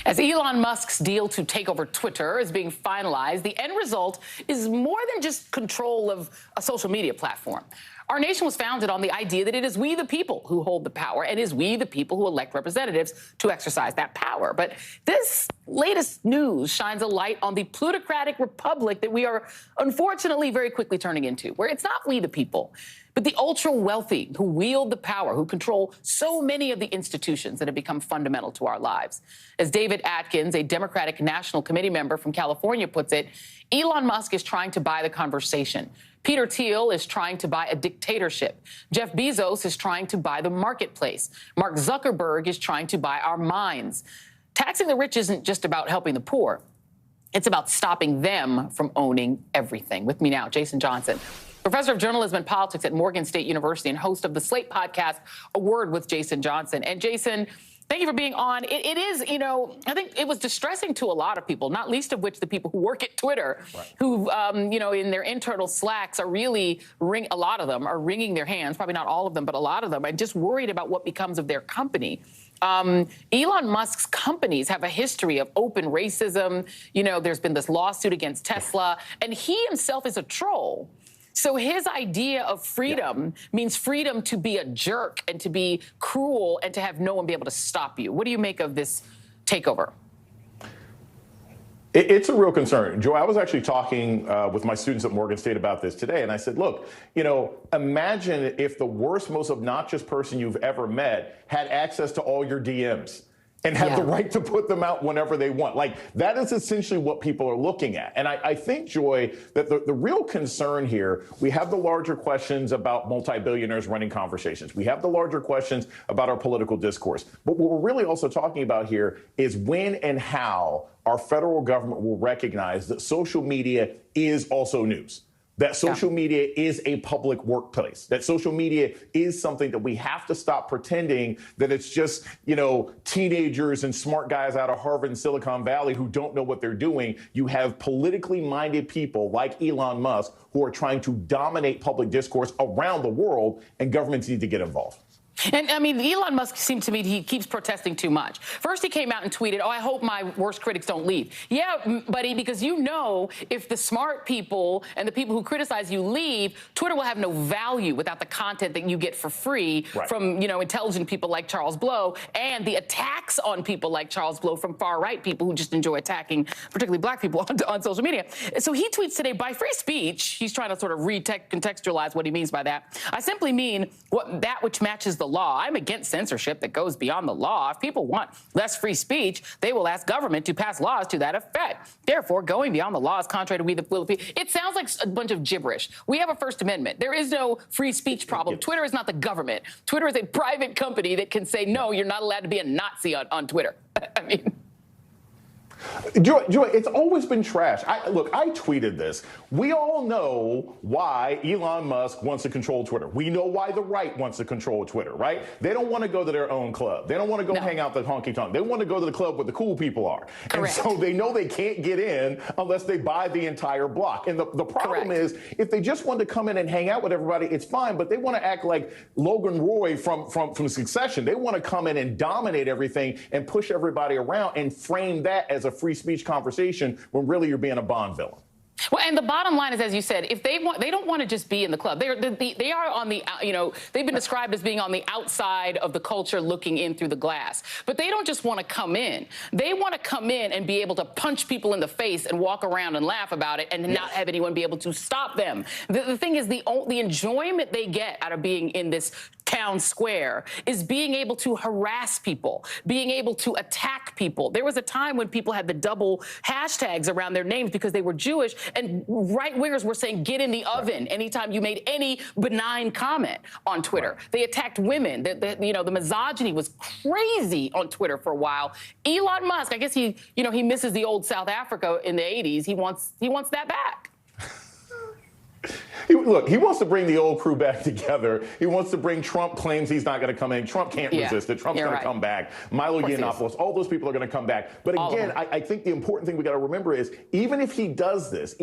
As Elon Musk's deal to take over Twitter is being finalized, the end result is more than just control of a social media platform. Our nation was founded on the idea that it is we the people who hold the power, and it is we the people who elect representatives to exercise that power. But this latest news shines a light on the plutocratic republic that we are unfortunately very quickly turning into, where it's not we the people, but the ultra-wealthy who wield the power, who control so many of the institutions that have become fundamental to our lives. As David Atkins, a Democratic National Committee member from California, puts it, Elon Musk is trying to buy the conversation. Peter Thiel is trying to buy a dictatorship. Jeff Bezos is trying to buy the marketplace. Mark Zuckerberg is trying to buy our minds. Taxing the rich isn't just about helping the poor. It's about stopping them from owning everything. With me now, Jason Johnson, professor of journalism and politics at Morgan State University and host of the Slate podcast, A Word with Jason Johnson. And Jason, thank you for being on. It is, I think it was distressing to a lot of people, not least of which the people who work at Twitter, right, who, in their internal slacks are really, a lot of them are wringing their hands, probably not all of them, but a lot of them, and just worried about what becomes of their company. Elon Musk's companies have a history of open racism. There's been this lawsuit against Tesla, and he himself is a troll. So his idea of freedom means freedom to be a jerk and to be cruel and to have no one be able to stop you. What do you make of this takeover? It's a real concern. Joy, I was actually talking with my students at Morgan State about this today, and I said, look, imagine if the worst, most obnoxious person you've ever met had access to all your DMs and have the right to put them out whenever they want. Like, that is essentially what people are looking at. And I think, Joy, that the real concern here, we have the larger questions about multi-billionaires running conversations. We have the larger questions about our political discourse. But what we're really also talking about here is when and how our federal government will recognize that social media is also news. That social media is a public workplace, that social media is something that we have to stop pretending that it's just, teenagers and smart guys out of Harvard and Silicon Valley who don't know what they're doing. You have politically minded people like Elon Musk who are trying to dominate public discourse around the world, and governments need to get involved. And Elon Musk seems to me he keeps protesting too much. First, he came out and tweeted, I hope my worst critics don't leave. Yeah, buddy, because if the smart people and the people who criticize you leave, Twitter will have no value without the content that you get for free from, intelligent people like Charles Blow and the attacks on people like Charles Blow from far-right people who just enjoy attacking, particularly black people on social media. So he tweets today, by free speech, he's trying to sort of contextualize what he means by that. I simply mean that which matches the law. I'm against censorship that goes beyond the law. If people want less free speech, they will ask government to pass laws to that effect. Therefore, going beyond the law is contrary to we the will of the people. It sounds like a bunch of gibberish. We have a First Amendment. There is no free speech problem. Twitter is not the government. Twitter is a private company that can say, no, you're not allowed to be a Nazi on Twitter. Joy, it's always been trash. I tweeted this. We all know why Elon Musk wants to control Twitter. We know why the right wants to control Twitter, right? They don't want to go to their own club. They don't want to go hang out the honky tonk. They want to go to the club where the cool people are. Correct. And so they know they can't get in unless they buy the entire block. And the problem is, if they just want to come in and hang out with everybody, it's fine. But they want to act like Logan Roy from Succession. They want to come in and dominate everything and push everybody around and frame that as a free speech conversation when really you're being a Bond villain. Well, and the bottom line is, as you said, if they don't want to just be in the club. They are on the, they've been described as being on the outside of the culture looking in through the glass. But they don't just want to come in. They want to come in and be able to punch people in the face and walk around and laugh about it and not have anyone be able to stop them. The thing is, the enjoyment they get out of being in this town square is being able to harass people, being able to attack people. There was a time when people had the double hashtags around their names because they were Jewish, and right-wingers were saying, get in the oven anytime you made any benign comment on Twitter. They attacked women. The misogyny was crazy on Twitter for a while. Elon Musk, I guess he misses the old South Africa in the 80s. He wants that back. Look, he wants to bring the old crew back together. He wants to bring Trump claims he's not going to come in. Trump can't resist it. Trump's going to come back. Milo Yiannopoulos, all those people are going to come back. But again, I think the important thing we got to remember is even if he does this,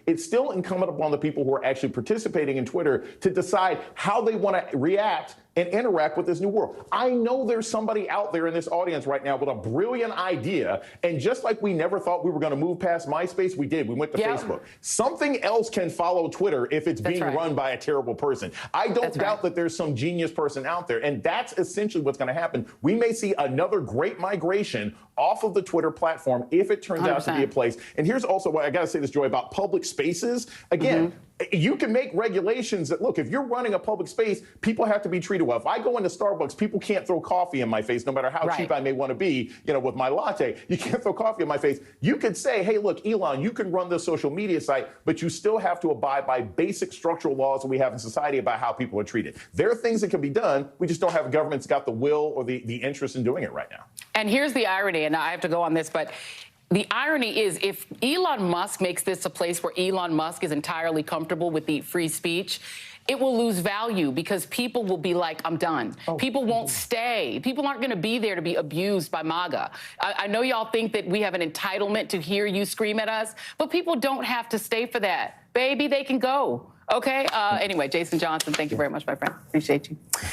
it's still incumbent upon the people who are actually participating in Twitter to decide how they want to react and interact with this new world. I know there's somebody out there in this audience right now with a brilliant idea, and just like we never thought we were going to move past MySpace, we did. We went to Facebook. Something else can follow Twitter if it's being run by a terrible person. I don't doubt that there's some genius person out there, and that's essentially what's going to happen. We may see another great migration off of the Twitter platform if it turns 100%. Out to be a place. And here's also why I got to say this, Joy, about public spaces. Again, you can make regulations that, look, if you're running a public space, people have to be treated well. If I go into Starbucks, people can't throw coffee in my face, no matter how cheap I may want to be, with my latte. You can't throw coffee in my face. You could say, hey, look, Elon, you can run this social media site, but you still have to abide by basic structural laws that we have in society about how people are treated. There are things that can be done. We just don't have a government that's got the will or the interest in doing it right now. And here's the irony, and I have to go on this, but the irony is if Elon Musk makes this a place where Elon Musk is entirely comfortable with the free speech, it will lose value because people will be like, I'm done. People won't stay. People aren't going to be there to be abused by MAGA. I know y'all think that we have an entitlement to hear you scream at us, but people don't have to stay for that. Baby, they can go. Okay? Anyway, Jason Johnson, thank you very much, my friend. Appreciate you.